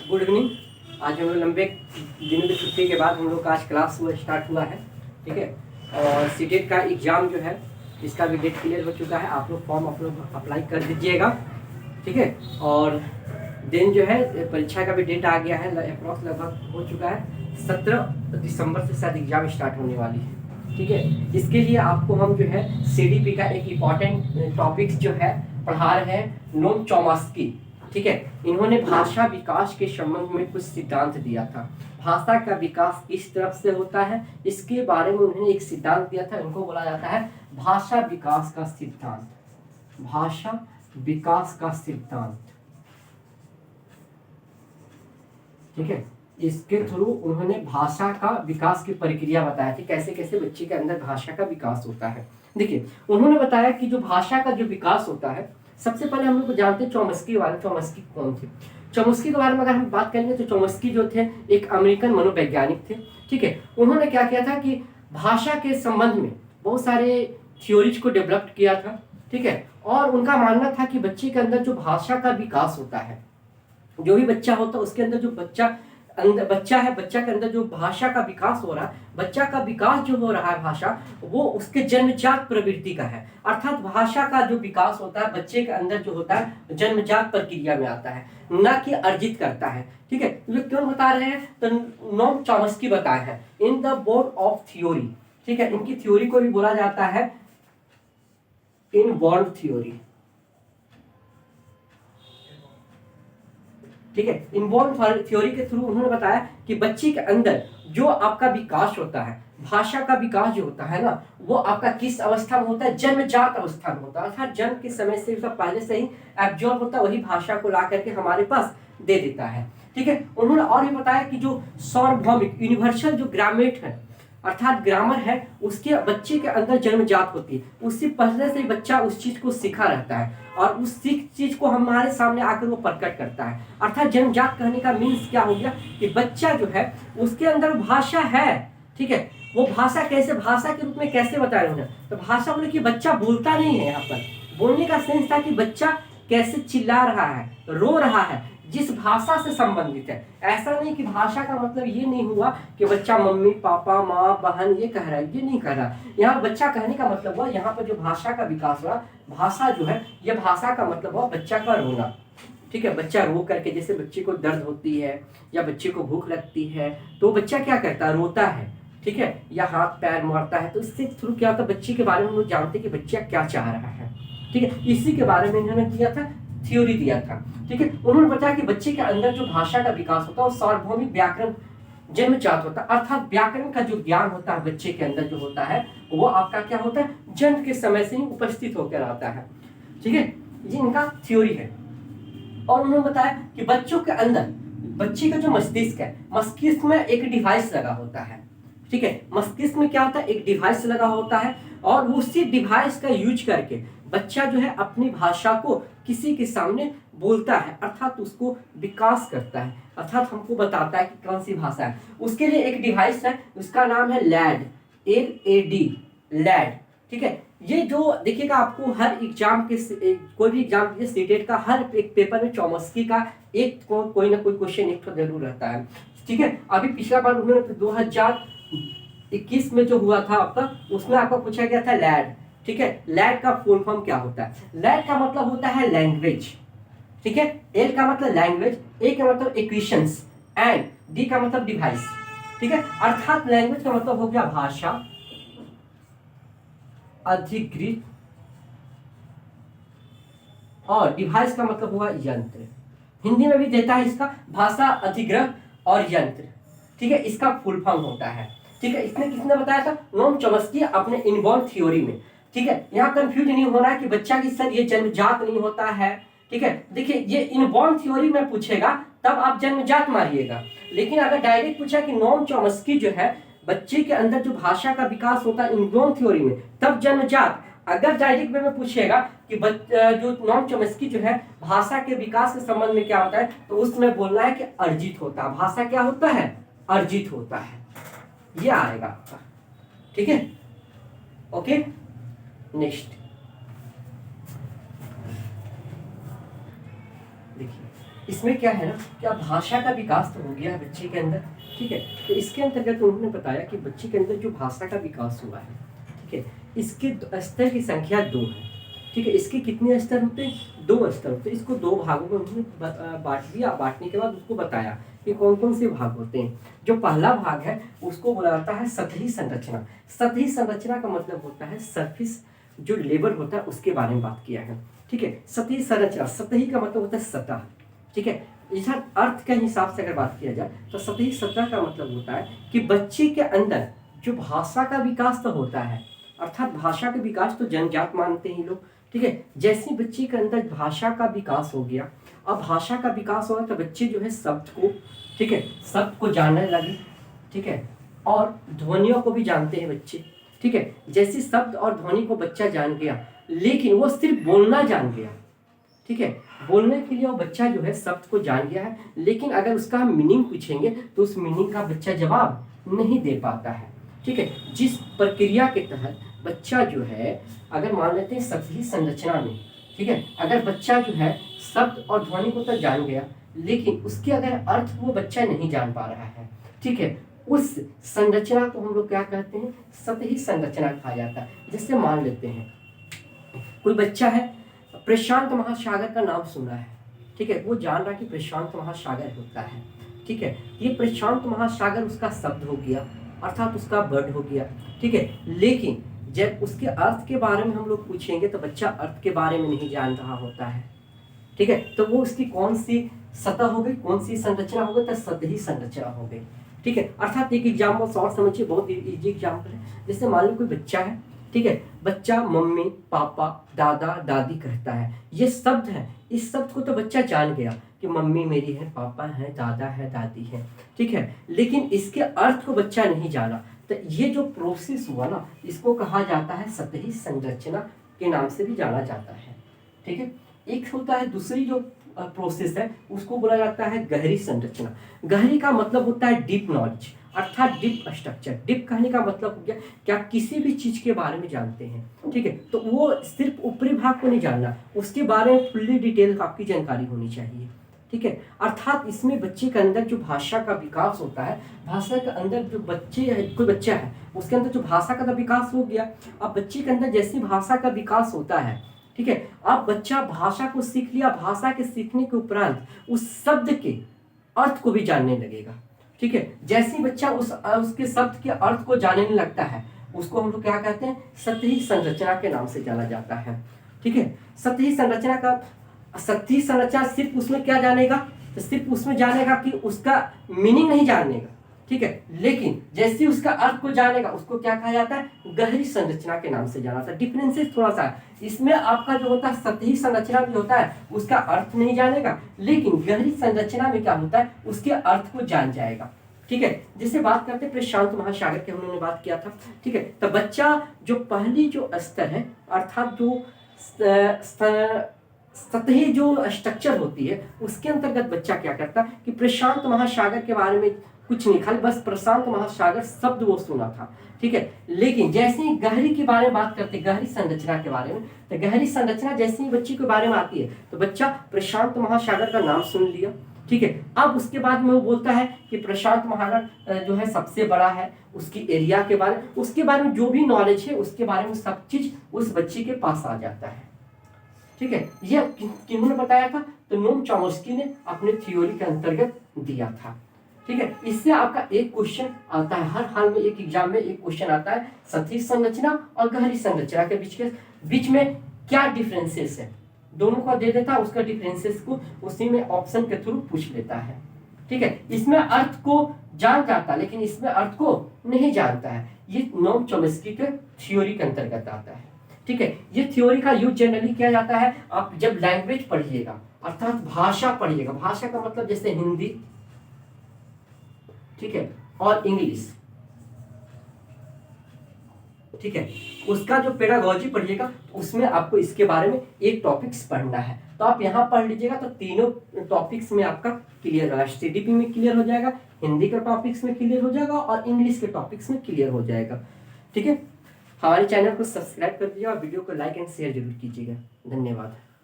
Good evening. आज हम लोग लंबे दिनों की छुट्टी के बाद हम लोग का आज क्लास वो स्टार्ट हुआ है, ठीक है। और सीटेट का एग्ज़ाम जो है इसका भी डेट क्लियर हो चुका है। आप लोग फॉर्म अप्लाई कर दीजिएगा, ठीक है। और दिन जो है परीक्षा का भी डेट आ गया है, अप्रॉक्स लगभग हो चुका है। 17 दिसंबर से शायद एग्ज़ाम स्टार्ट होने वाली है, ठीक है। इसके लिए आपको हम जो है CDP का एक इम्पॉर्टेंट टॉपिक्स जो है पढ़ा रहे हैं, नोम चॉम्स्की, ठीक है। इन्होंने भाषा विकास के संबंध में कुछ सिद्धांत दिया था। भाषा का विकास किस तरफ से होता है इसके बारे में उन्होंने एक सिद्धांत दिया था। इनको बोला जाता है भाषा विकास का सिद्धांत। भाषा विकास का सिद्धांत, ठीक है। इसके थ्रू उन्होंने भाषा का विकास की प्रक्रिया बताया थी, कैसे कैसे बच्चे के अंदर भाषा का विकास होता है। देखिए, उन्होंने बताया कि जो भाषा का जो विकास होता है, सबसे पहले हम लोग जानते हैं चॉम्स्की वाले। चॉम्स्की कौन थे? चॉम्स्की के बारे में अगर हम बात करेंगे तो चॉम्स्की जो थे एक अमेरिकन मनोवैज्ञानिक थे, ठीक है। उन्होंने क्या किया था कि भाषा के संबंध में बहुत सारे थ्योरीज को डेवलप किया था, ठीक है। और उनका मानना था कि बच्चे के अंदर जो भाषा का विकास होता है, जो भी बच्चा होता है उसके अंदर जो बच्चा के अंदर जो भाषा का विकास हो रहा है, बच्चा का विकास जो हो रहा है भाषा, वो उसके जन्मजात प्रवृत्ति का है। अर्थात भाषा का जो विकास होता है बच्चे के अंदर जो होता है जन्मजात प्रक्रिया में आता है, न कि अर्जित करता है, ठीक है। ये क्यों बता रहे हैं? तो नोम चॉम्स्की बताए हैं in the board of theory, ठीक है। इनकी थ्योरी को भी बोला जाता है इनबॉर्न थ्योरी, ठीक है। इनबॉर्न थ्योरी के थ्रू उन्होंने बताया कि बच्चे के अंदर जो आपका विकास होता है, भाषा का विकास जो होता है ना, वो आपका किस अवस्था में होता है? जन्मजात अवस्था में होता है। अर्थात जन्म के समय से सब पहले से ही एब्जॉर्ब होता है, वही भाषा को ला करके हमारे पास दे देता है, ठीक है। उन्होंने और भी बताया कि जो सार्वभौमिक यूनिवर्सल जो ग्रामेट है, अर्थात ग्रामर है, उसके बच्चे के अंदर जन्मजात होती है। उससे पहले से ही बच्चा उस चीज को सीखा रहता है और उस चीज को हमारे सामने आकर वो प्रकट करता है। अर्थात जन्मजात कहने का मीन्स क्या हो गया कि बच्चा जो है उसके अंदर भाषा है, ठीक है। वो भाषा कैसे, भाषा के रूप में कैसे बताया उन्होंने? तो भाषा बोले कि बच्चा बोलता नहीं है। यहाँ पर बोलने का सेंस था कि बच्चा कैसे चिल्ला रहा है, रो रहा है, जिस भाषा से संबंधित है। ऐसा नहीं कि भाषा का मतलब ये नहीं हुआ कि बच्चा मम्मी पापा माँ बहन ये कह रहा है, ये नहीं कह रहा। यहाँ बच्चा कहने का मतलब हुआ, यहाँ पर जो भाषा का विकास हुआ, भाषा जो है ये भाषा का मतलब हुआ बच्चा का रोना, ठीक है। बच्चा रो करके, जैसे बच्चे को दर्द होती है या बच्चे को भूख लगती है तो बच्चा क्या करता है? रोता है, ठीक है, या हाथ पैर मारता है। तो इससे थ्रू क्या होता है, बच्चे के बारे में हम लोग जानते हैं कि बच्चा क्या चाह रहा है, ठीक है। इसी के बारे में इन्होंने किया था, थ्योरी दिया था, ठीक है। उन्होंने बताया कि बच्चे के अंदर जो भाषा का विकास होता है वो सार्वभौमिक व्याकरण जन्मजात होता है। अर्थात व्याकरण का जो ज्ञान होता है बच्चे के अंदर जो होता है वो आपका क्या होता है? जन्म के समय से ही उपस्थित होकर आता है, ठीक है। ये इनका थ्योरी है। और उन्होंने बताया कि बच्चों के अंदर, बच्चे का जो मस्तिष्क है, मस्तिष्क में एक डिवाइस लगा होता है, ठीक है। मस्तिष्क में क्या होता है? एक डिवाइस लगा होता है और उसी डिवाइस का यूज करके बच्चा जो है अपनी भाषा को किसी के सामने बोलता है, अर्थात उसको विकास करता है, अर्थात हमको बताता है कि कौन सी भाषा है। उसके लिए एक डिवाइस है, उसका नाम है लैड, LAD, लैड, ठीक है। ये जो देखिएगा आपको हर एग्जाम के कोई भी एग्जाम के सीटेट का हर एक पेपर में चॉम्स्की का एक कोई ना कोई क्वेश्चन एक तो जरूर रहता है, ठीक है। अभी पिछला बार उन्होंने 2021 में जो हुआ था आपका, उसमें आपको पूछा गया था लैड, ठीक है। लैड का फुल फॉर्म क्या होता है? लैड का मतलब होता है लैंग्वेज, ठीक है। एल का मतलब लैंग्वेज, ए का मतलब इक्वेशंस एंड डी का मतलब डिवाइस, ठीक है। अर्थात लैंग्वेज का मतलब हो गया भाषा, अधिकृत, और डिवाइस का मतलब हुआ यंत्र। हिंदी में भी देता है इसका, भाषा अधिग्रह और यंत्र, ठीक है। इसका फुल फॉर्म होता है, ठीक है। इसने किसने बताया था? नोम चॉम्स्की अपने इनबॉर्न थ्योरी में, ठीक है। यहाँ कंफ्यूज नहीं होना है कि बच्चा की सर ये जन्मजात नहीं होता है, ठीक है। देखिए ये इनबॉर्न थ्योरी में पूछेगा तब आप जन्मजात मारिएगा, लेकिन अगर डायरेक्ट पूछा कि नोम चॉम्स्की जो है बच्चे के अंदर जो भाषा का विकास होता है इनबॉर्न थ्योरी में, तब जन्मजात। अगर डायरेक्ट वे में पूछेगा कि जो नोम चॉम्स्की जो है भाषा के विकास के संबंध में क्या होता है, तो उसमें बोलना है कि अर्जित होता है। भाषा क्या होता है? अर्जित होता है, ये आएगा आपका, ठीक है। ओके, नेक्स्ट देखिए, इसमें क्या है ना कि अब भाषा का विकास तो हो गया है बच्चे के अंदर, ठीक है। तो इसके अंतर्गत उन्होंने बताया कि बच्चे के अंदर जो भाषा का विकास हुआ है, ठीक है, इसके स्तर की संख्या 2 है, ठीक है। इसके कितने स्तर होते हैं? 2 स्तर होते हैं। इसको 2 भागों में उन्होंने बांट दिया। बांटने के बाद उसको बताया कि कौन कौन से भाग होते हैं। जो पहला भाग है उसको बोला जाता है सतही संरचना। सतही संरचना का मतलब होता है सरफेस जो लेवल होता है उसके बारे में बात किया है, ठीक है। सतही संरचना, सतही का मतलब होता है सतह, ठीक है। इधर अर्थ के हिसाब से अगर बात किया जाए तो सतही सतह का मतलब होता है कि बच्चे के अंदर जो भाषा का विकास तो होता है, अर्थात भाषा का विकास तो जन्मजात मानते हैं लोग, ठीक है। जैसे बच्चे के अंदर भाषा का विकास हो गया, अब भाषा का विकास हो गया तो बच्चे जो है शब्द को, ठीक है, शब्द को जानने लगे, ठीक है, और ध्वनियों को भी जानते हैं बच्चे, ठीक है। जैसे शब्द और ध्वनि को बच्चा जान गया, लेकिन वो सिर्फ बोलना जान गया, ठीक है। बोलने के लिए वो बच्चा जो है शब्द को जान गया है, लेकिन अगर उसका हम मीनिंग पूछेंगे तो उस मीनिंग का बच्चा जवाब नहीं दे पाता है, ठीक है। जिस प्रक्रिया के तहत बच्चा जो है, अगर मान लेते हैं सतही संरचना में, ठीक है, अगर बच्चा जो है शब्द और ध्वनि को तो जान गया, लेकिन उसके अगर अर्थ वो बच्चा नहीं जान पा रहा है, ठीक है, उस संरचना को हम लोग क्या कहते हैं? सतही संरचना कहा जाता है। जैसे मान लेते हैं कोई बच्चा है, प्रशांत महासागर का नाम सुना है, ठीक है, वो जान रहा कि प्रशांत महासागर होता है, ठीक है। ये प्रशांत महासागर उसका शब्द हो गया, अर्थात उसका वर्ड हो गया, ठीक है। लेकिन जब उसके अर्थ के बारे में हम लोग पूछेंगे तो बच्चा अर्थ के बारे में नहीं जान रहा होता है, ठीक है। तो वो उसकी कौन सी सतह हो गई, कौन सी संरचना हो गई? तो सतही संरचना हो गई, ठीक है। अर्थात एक एग्जाम्पल और समझिए, बहुत इजी एग्जाम्पल है। जैसे मान लो कोई बच्चा है, ठीक है, बच्चा मम्मी पापा दादा दादी कहता है, ये शब्द है, इस शब्द को तो बच्चा जान गया कि मम्मी मेरी है, पापा है, दादा है, दादी है, ठीक है, लेकिन इसके अर्थ को बच्चा नहीं जाना। तो ये जो प्रोसेस हुआ ना, इसको कहा जाता है सतही संरचना के नाम से भी जाना जाता है, ठीक है। एक होता है दूसरी जो प्रोसेस है, उसको बोला जाता है गहरी संरचना। गहरी का मतलब होता है डीप नॉलेज, अर्थात डीप स्ट्रक्चर। डीप कहने का मतलब हो गया कि आप किसी भी चीज के बारे में जानते हैं, ठीक है, तो वो सिर्फ ऊपरी भाग को नहीं जानना, उसके बारे में फुल्ली डिटेल आपकी जानकारी होनी चाहिए, ठीक है। अर्थात इसमें बच्चे के अंदर जो भाषा का विकास होता है, भाषा के अंदर जो बच्चे है, कोई बच्चा है, उसके अंदर जो भाषा का विकास हो गया, अब बच्चे के अंदर जैसी भाषा का विकास होता है, ठीक है, अब बच्चा भाषा को सीख लिया, भाषा के सीखने के उपरांत उस शब्द के अर्थ को भी जानने लगेगा, ठीक है। जैसे ही बच्चा उसके शब्द के अर्थ को जानने लगता है, उसको हम लोग क्या कहते हैं? सतही संरचना के नाम से जाना जाता है, ठीक है। सतही संरचना सिर्फ उसमें क्या जानेगा? तो सिर्फ उसमें जानेगा कि उसका मीनिंग नहीं जानेगा, ठीक है, लेकिन जैसे उसका अर्थ को जानेगा, उसको क्या कहा जाता है? गहरी संरचना के नाम से जाना जाता है। डिफरेंसेस थोड़ा सा है इसमें। आपका जो होता है सतही संरचना भी होता है, उसका अर्थ नहीं जानेगा, लेकिन गहरी संरचना में क्या होता है? उसके अर्थ को जान जाएगा, ठीक है। जैसे बात करते हैं प्रशांत महासागर की, हमने बात किया था, ठीक है। तो बच्चा जो पहली जो स्तर है, अर्थात जो सतही जो स्ट्रक्चर होती है, उसके अंतर्गत बच्चा क्या करता है कि प्रशांत महासागर के बारे में कुछ नहीं, खाली बस प्रशांत महासागर शब्द वो सुना था, ठीक है। लेकिन जैसे ही गहरी के बारे में बात करते, गहरी संरचना के बारे में, तो गहरी संरचना जैसे ही बच्चे के बारे में आती है, तो बच्चा प्रशांत महासागर का नाम सुन लिया, ठीक है। अब उसके बाद में वो बोलता है कि प्रशांत महासागर जो है सबसे बड़ा है, उसकी एरिया के बारे में, उसके बारे में जो भी नॉलेज है उसके बारे में सब चीज उस बच्चे के पास आ जाता है, ठीक है। यह किन्होंने बताया था? तो नोम चॉम्स्की ने अपने थ्योरी के अंतर्गत दिया था, ठीक है। इससे आपका एक क्वेश्चन आता है, हर हाल में एक एग्जाम में एक क्वेश्चन आता है, सतही संरचना और गहरी संरचना के बीच में क्या डिफरेंसेस है, दोनों का दे देता है, उसका डिफरेंसेस को उसी में ऑप्शन के थ्रू पूछ लेता है, ठीक है। इसमें अर्थ को जान जाता है, लेकिन इसमें अर्थ को नहीं जानता है। ये नोम चॉम्स्की के थ्योरी के अंतर्गत आता है, ठीक है। ये थ्योरी का यूज जनरली किया जाता है आप जब लैंग्वेज पढ़िएगा, अर्थात भाषा पढ़िएगा। भाषा का मतलब जैसे हिंदी, ठीक है, और इंग्लिश, ठीक है, उसका जो पेडागोजी पढ़िएगा उसमें आपको इसके बारे में एक टॉपिक्स पढ़ना है, तो आप यहाँ पढ़ लीजिएगा तो तीनों टॉपिक्स में आपका क्लियर होगा। सीडीपी में क्लियर हो जाएगा, हिंदी के टॉपिक्स में क्लियर हो जाएगा और इंग्लिश के टॉपिक्स में क्लियर हो जाएगा, ठीक है। हमारे चैनल को सब्सक्राइब कर दीजिएगा और वीडियो को लाइक एंड शेयर जरूर कीजिएगा। धन्यवाद।